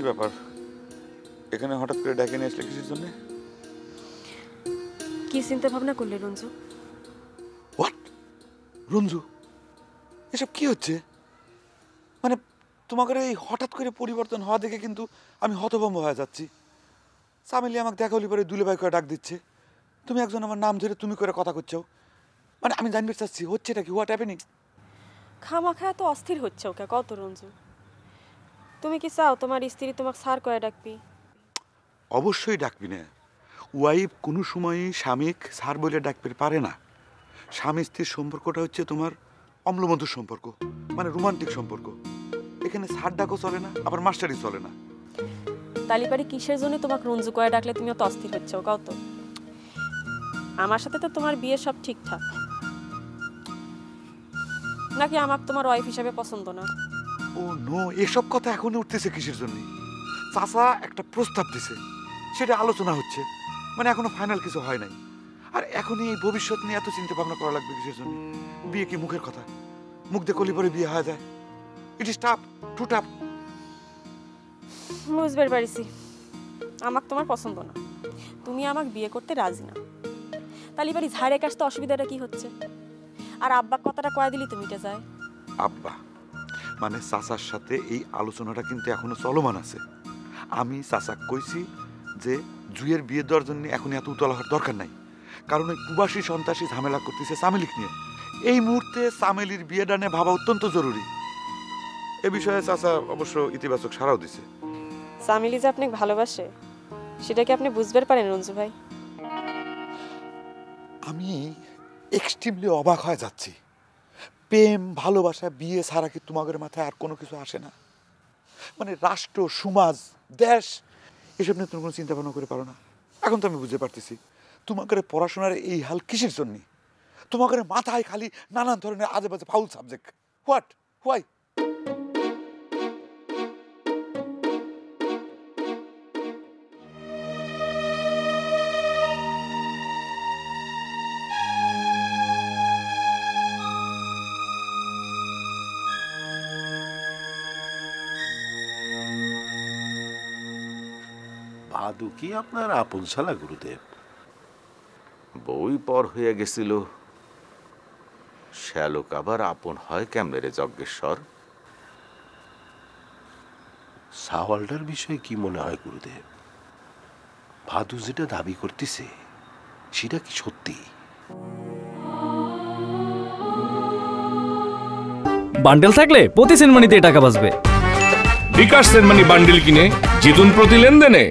কি ব্যাপার এখানে হঠাৎ করে ডেকে নিয়ে আসলে কিসের জন্য? কি চিন্তা ভাবনা করলে রঞ্জু? হোয়াট রঞ্জু, এসব কি হচ্ছে? মানে তোমাদের এই হঠাৎ করে পরিবর্তন হওয়া দেখে কিন্তু আমি হতভম্ব হয়ে যাচ্ছি। সামিলি আমাকে দেখা হলি পরে দুলে ভাই করে ডাক দিচ্ছে, তুমি একজন আমার নাম ধরে তুমি করে কথা করছো। মানে আমি জানতে চাচ্ছি হচ্ছেটা কি, হোয়াট হ্যাপেনিং? খামাখা তো অস্থির হচ্ছে ওকে কত রঞ্জু। তুমি কি চাও তোমার স্ত্রী তোমাকে স্যার করে ডাকবি? অবশ্যই ডাকবি না। ওয়াইফ কোনো সময়ই স্বামীক স্যার বলে ডাকতে পারে না। স্বামী স্ত্রীর সম্পর্কটা হচ্ছে তোমার অম্লমধুর সম্পর্ক, মানে রোমান্টিক সম্পর্ক। এখানে স্যার ডাকও চলে না, আবার মাস্টারই চলে না। তালিবাড়ি কিসের জন্য তোমাকে রঞ্জু করে ডাকলে তুমি অত অস্থির হচ্ছে কাও তো? আমার সাথে তো তোমার বিয়ে সব ঠিকঠাক, নাকি আমাকে তোমার ওয়াইফ হিসাবে পছন্দ না? ও নো, এসব কথা এখন উঠতেছে কিসের জন্য? চাচা একটা প্রস্তাব দিছে, সেটা আলোচনা হচ্ছে, মানে এখনো ফাইনাল কিছু হয় নাই। আর এখনই এই ভবিষ্যৎ নিয়ে এত চিন্তা ভাবনা করা লাগবে কিসের জন্য? বিয়ে কি মুখের কথা? মুখ দিয়ে কলি পরে বিয়ে হয়ে যায়? It is tough, too tough. বুঝতে পারছি আমাকে তোমার পছন্দ না, তুমি আমাকে বিয়ে করতে রাজি না। তালিবাড়ি ঝাড়ে কাশতে অসুবিধাটা কি হচ্ছে? আর আব্বা কথাটা কয়ে দিলি তুমি যায়। আব্বা মানে চাচার সাথে এই আলোচনাটা কিন্তু এখনো চলমান আছে। আমি চাচা কইছি যে জুয়ের বিয়ে দেওয়ার জন্য এখন এত উতলা হওয়ার দরকার নাই, কারণ ওই প্রবাসী সন্ত্রাসী ঝামেলা করতেছে সামেলিক নিয়ে। এই মুহূর্তে সামেলির বিয়েটা নিয়ে ভাবা অত্যন্ত জরুরি। এ বিষয়ে চাচা অবশ্য ইতিবাচক সাড়াও দিছে। সামিলি যে আপনাকে ভালোবাসে সেটা কি আপনি বুঝতে পারেন রঞ্জু ভাই? আমি এক্সট্রিমলি অবাক হয়ে যাচ্ছি। প্রেম ভালোবাসা বিয়ে ছাড়া কি তোমাদের মাথায় আর কোনো কিছু আসে না? মানে রাষ্ট্র সমাজ দেশ এসব নিয়ে তুমি কোনো চিন্তা ভাবনা করে পারো না? এখন তো আমি বুঝতে পারতেছি তোমাদের পড়াশোনার এই হাল কিসের জন্য। তোমাদের মাথায় খালি নানান ধরনের আজে বাজে foul subject. What, why? Bhadu কি আপনার আপন শালা গুরুদেব? বই পর হয়ে গেছিল, শ্যালক আবার আপন হয় কেমনে রে যজ্ঞেশ্বর? সাওয়ালটার বিষয়ে কি মনে হয় গুরুদেব? ভাদু যেটা দাবি করতেছে সেটা কি সত্যি? বান্ডেল থাকলে প্রতি সেনমানিতে টাকা বাঁচবে। বিকাশ সেনমানি বান্ডিল কিনে জিতুন প্রতি লেনদেনে।